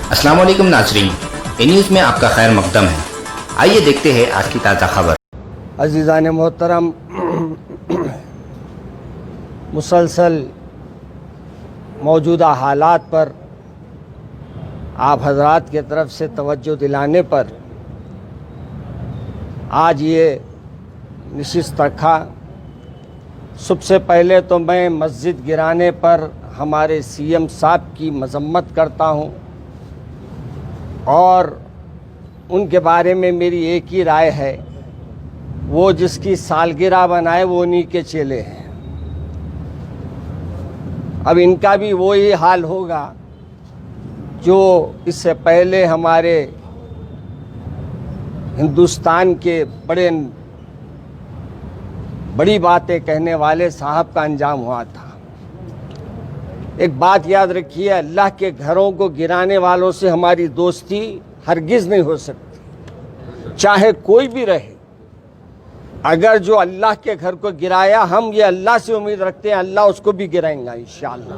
अस्सलाम वालेकुम नाज़रीन, ए न्यूज़ में आपका खैर मकदम है। आइए देखते हैं आज की ताज़ा खबर। अज़ीज़ान मोहतरम, मुसलसल मौजूदा हालात पर आप हजरात की तरफ से तवज्जो दिलाने पर आज ये नशिस्त रखा। सबसे पहले तो मैं मस्जिद गिराने पर हमारे सीएम साहब की मजम्मत करता हूँ और उनके बारे में मेरी एक ही राय है, वो जिसकी सालगिरह बनाए वो उन्हीं के चेले हैं। अब इनका भी वही हाल होगा जो इससे पहले हमारे हिंदुस्तान के बड़ी बातें कहने वाले साहब का अंजाम हुआ था। एक बात याद रखिए, अल्लाह के घरों को गिराने वालों से हमारी दोस्ती हरगिज़ नहीं हो सकती, चाहे कोई भी रहे। अगर जो अल्लाह के घर को गिराया, हम ये अल्लाह से उम्मीद रखते हैं अल्लाह उसको भी गिराएंगा इंशाअल्लाह।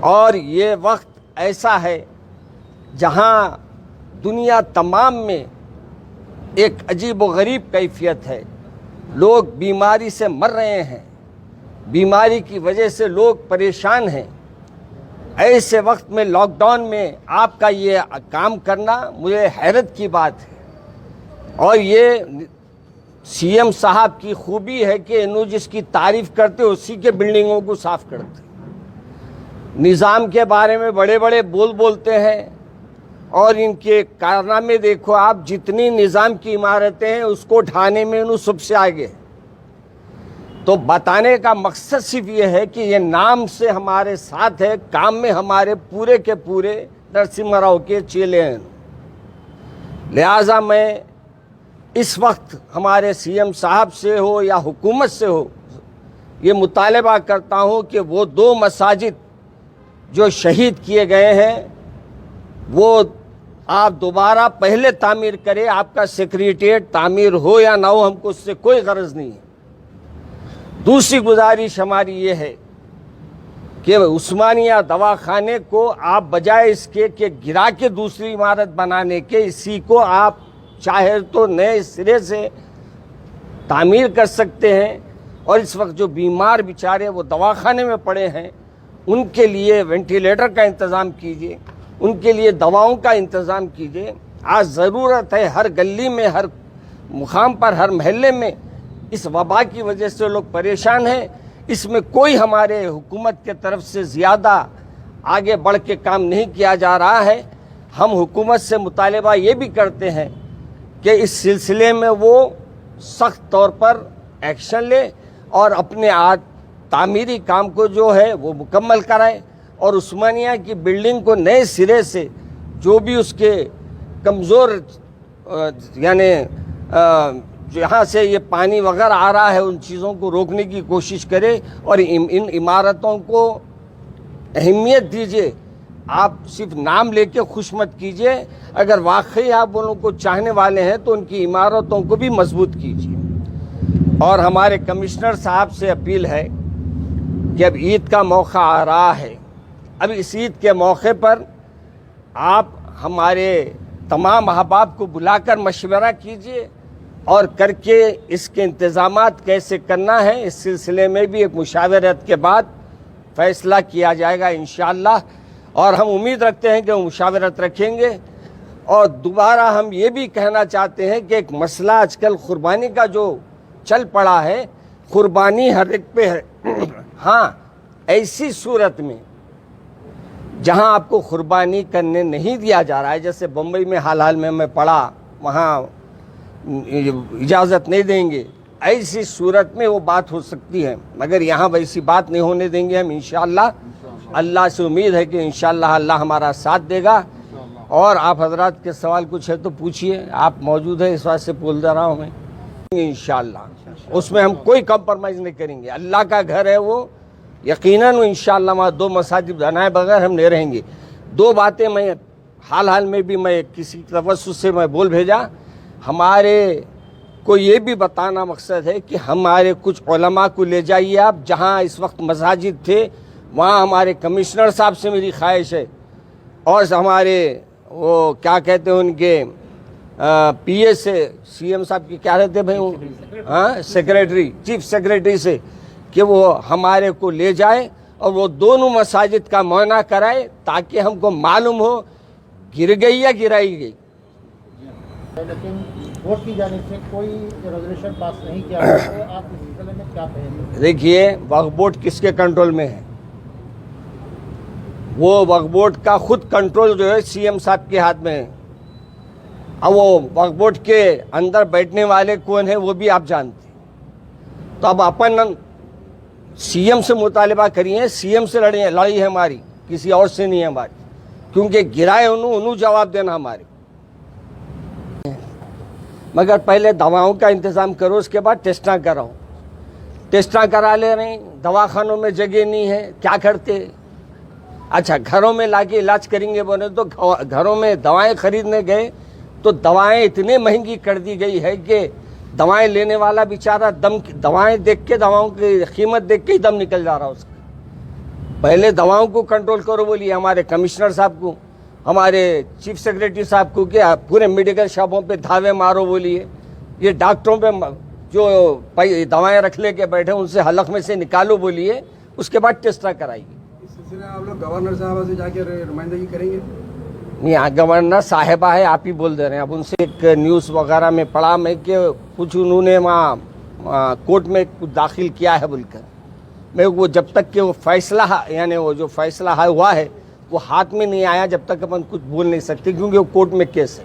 और ये वक्त ऐसा है जहां दुनिया तमाम में एक अजीब व गरीब कैफियत है। लोग बीमारी से मर रहे हैं, बीमारी की वजह से लोग परेशान हैं। ऐसे वक्त में लॉकडाउन में आपका ये काम करना मुझे हैरत की बात है। और ये सीएम साहब की खूबी है कि इन्हों जिसकी तारीफ करते उसी के बिल्डिंगों को साफ करते। निज़ाम के बारे में बड़े बड़े बोलते हैं और इनके कारनामे देखो आप। जितनी निज़ाम की इमारतें हैं उसको ढाने में इन्हों सबसे आगे। तो बताने का मकसद सिर्फ ये है कि ये नाम से हमारे साथ है, काम में हमारे पूरे के पूरे नरसिम्हा राव के चेले हैं। लिहाजा मैं इस वक्त हमारे सीएम साहब से हो या हुकूमत से हो ये मुतालबा करता हूँ कि वो 2 मसाजिद जो शहीद किए गए हैं वो आप दोबारा पहले तामीर करें। आपका सेक्रेटेरिएट तामीर हो या ना हो, हमको उससे कोई गरज नहीं है। दूसरी गुजारिश हमारी ये है कि उस्मानिया दवाखाने को आप बजाय इसके कि गिरा के दूसरी इमारत बनाने के, इसी को आप चाहे तो नए सिरे से तामीर कर सकते हैं। और इस वक्त जो बीमार बेचारे वो दवाखाने में पड़े हैं उनके लिए वेंटिलेटर का इंतज़ाम कीजिए, उनके लिए दवाओं का इंतज़ाम कीजिए। आज ज़रूरत है, हर गली में, हर मुकाम पर, हर महल्ले में इस वबा की वजह से लोग परेशान हैं। इसमें कोई हमारे हुकूमत के तरफ से ज़्यादा आगे बढ़ के काम नहीं किया जा रहा है। हम हुकूमत से मुतालबा ये भी करते हैं कि इस सिलसिले में वो सख्त तौर पर एक्शन ले और अपने तामीरी काम को जो है वो मुकम्मल कराए और उस्मानिया की बिल्डिंग को नए सिरे से जो भी उसके कमज़ोर यानी जहाँ से ये पानी वगैरह आ रहा है उन चीज़ों को रोकने की कोशिश करे और इन इमारतों को अहमियत दीजिए। आप सिर्फ नाम लेके खुश मत कीजिए। अगर वाकई आप उन लोगों को चाहने वाले हैं तो उनकी इमारतों को भी मजबूत कीजिए। और हमारे कमिश्नर साहब से अपील है कि अब ईद का मौका आ रहा है, अब इस ईद के मौके पर आप हमारे तमाम अहबाब को बुलाकर मशवरा कीजिए और करके इसके इंतज़ामात कैसे करना है इस सिलसिले में भी एक मुशावरत के बाद फ़ैसला किया जाएगा इंशाअल्लाह। और हम उम्मीद रखते हैं कि वो मुशावरत रखेंगे। और दोबारा हम ये भी कहना चाहते हैं कि एक मसला आजकल कुर्बानी का जो चल पड़ा है, कुर्बानी हर एक पे है। हाँ, ऐसी सूरत में जहां आपको कुर्बानी करने नहीं दिया जा रहा है, जैसे बम्बई में हाल में मैं पढ़ा, वहाँ इजाज़त नहीं देंगे, ऐसी सूरत में वो बात हो सकती है। मगर यहाँ वैसी बात नहीं होने देंगे हम इंशाअल्लाह। अल्लाह से उम्मीद है कि इंशाअल्लाह अल्लाह हमारा साथ देगा। और आप हजरात के सवाल कुछ है तो पूछिए, आप मौजूद है इस बात से बोल रहा हूँ मैं। इंशाअल्लाह उसमें हम कोई कम्प्रोमाइज़ नहीं करेंगे। अल्लाह का घर है वो, यकीनन इंशाअल्लाह वहाँ 2 मसाजिद बनाए बगैर हम नहीं रहेंगे। 2 बातें मैं हाल में भी मैं किसी तवज्जुह से मैं बोल भेजा। हमारे को ये भी बताना मकसद है कि हमारे कुछ उलमा को ले जाइए आप, जहाँ इस वक्त मसाजिद थे वहाँ हमारे कमिश्नर साहब से मेरी ख्वाहिश है اور ہمارے وہ کیا کہتے ہیں ان کے پی اے سے سی ایم صاحب کی کیا رہتے بھائی ہاں سیکریٹری چیف سیکریٹری سے کہ وہ ہمارے کو لے جائے اور وہ دونوں مساجد کا معائنہ کرائے تاکہ ہم کو معلوم ہو گر گئی یا گرائی گئی. لیکن بورڈ کی جانب سے کوئی ریزولوشن پاس نہیں کیا گیا ہے. آپ اس سلسلے میں کیا کہیں گے؟ دیکھیے وقف بورڈ کس کے کنٹرول میں ہے؟ وہ وقف بورڈ کا خود کنٹرول جو ہے سی ایم صاحب کے ہاتھ میں ہے. اب وہ وقف بورڈ کے اندر بیٹھنے والے کون ہیں وہ بھی آپ جانتے ہیں. تو اب اپن سی ایم سے مطالبہ کریے, سی ایم سے لڑائی ہے ہماری, کسی اور سے نہیں ہے ہماری, کیونکہ گرائے انہوں جواب دینا ہمارے. مگر پہلے دواؤں کا انتظام کرو, اس کے بعد ٹیسٹاں کراؤ. ٹیسٹاں کرا لے رہے ہیں, دواخانوں میں جگہ نہیں ہے, کیا کرتے؟ اچھا گھروں میں لا کے علاج کریں گے بولے تو گھروں میں دوائیں خریدنے گئے تو دوائیں اتنی مہنگی کر دی گئی ہے کہ دوائیں لینے والا بیچارہ دوائیں دیکھ کے, دواؤں کی قیمت دیکھ کے ہی دم نکل جا رہا اس کا. پہلے دواؤں کو کنٹرول کرو بولیے ہمارے کمشنر صاحب کو, ہمارے چیف سیکریٹری صاحب کو, کہ پورے میڈیکل شاپوں پہ دھاوے مارو بولیے. یہ ڈاکٹروں پہ جو دوائیں رکھ لے کے بیٹھے ان سے حلق میں سے نکالو بولیے, اس کے بعد ٹیسٹا کرائیے. اس سلسلے میں آپ لوگ گورنر صاحبہ سے جا کے نمائندگی کریں گے؟ نہیں, گورنر صاحبہ ہے, آپ ہی بول دے رہے ہیں. اب ان سے ایک نیوز وغیرہ میں پڑھا میں کہ کچھ انہوں نے وہاں کورٹ میں کچھ داخل کیا ہے بول کر. میں وہ جب تک کہ وہ فیصلہ یعنی وہ جو فیصلہ ہوا ہے وہ ہاتھ میں نہیں آیا جب تک اپن کچھ بول نہیں سکتے, کیونکہ وہ کورٹ میں کیس ہے.